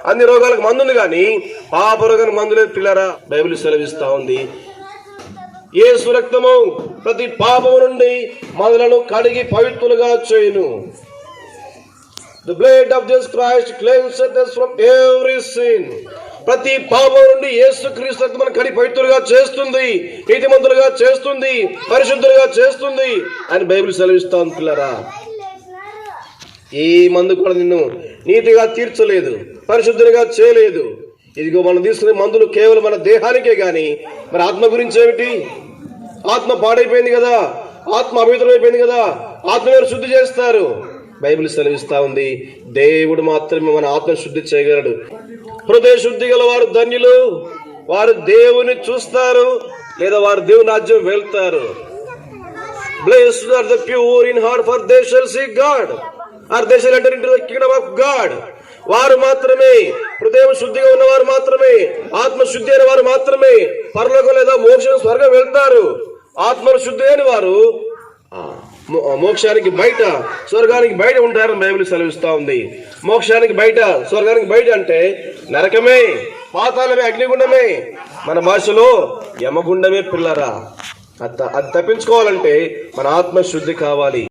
అన్ని రోగాలకు మందు ఉంది, కానీ పాప రోగానికి మందు లేదు పిల్లరా. బైబిల్ సెలవిస్తా ఉంది, యేసు రక్తము ప్రతి పాపము నుండి మనలను కడిగి పవిత్రులుగా చేయును. The blood of Jesus Christ cleanses us from every sin. ప్రతి పాపం నుండి యేసుక్రీస్తు రక్తం మనల్ని కడిగి పవిత్రులుగా చేస్తుంది, నీతిమంతులుగా చేస్తుంది, పరిశుద్ధులుగా చేస్తుంది అని బైబిల్ సెలవిస్తా ఉంది పిల్లరా. ఈ మందు కూడా నిన్ను నీతిగా తీర్చలేదు, పరిశుద్ధులుగా చేయలేదు. ఇదిగో మనం తీసుకునే మందులు కేవలం మన దేహానికే గాని మరి ఆత్మ గురించి ఏమిటి? ఆత్మ పాడైపోయింది కదా, ఆత్మ అపవిత్రమైపోయింది కదా, ఆత్మ ఎవరు శుద్ధి చేస్తారు? బైబిల్ సెలవిస్తా ఉంది, దేవుడు మాత్రమే మన ఆత్మ శుద్ధి చేయగలడు. హృదయ శుద్ధి గల వారు ధన్యులు, వారు దేవుని చూస్తారు లేదా వారు దేవుని రాజ్యం వెళ్తారు. Blessed are the pure in heart, for they shall see God. Or they shall enter into the kingdom of God. వారు మాత్రమే, హృదయం శుద్ధిగా ఉన్నవారు మాత్రమే, ఆత్మ శుద్ధి అయిన వారు మాత్రమే పరలోకం లేదా మోక్షం స్వర్గం వెళ్తారు. ఆత్మను శుద్ధి అయిన వారు మోక్షానికి బయట, స్వర్గానికి బయట ఉంటారని బైబిల్ సెలవిస్తా ఉంది. మోక్షానికి బయట, స్వర్గానికి బయట అంటే నరకమే, పాతాళమే, అగ్నిగుండమే, మన భాషలో యమగుండమే పిల్లరా. అది తప్పించుకోవాలంటే మన ఆత్మ శుద్ధి కావాలి.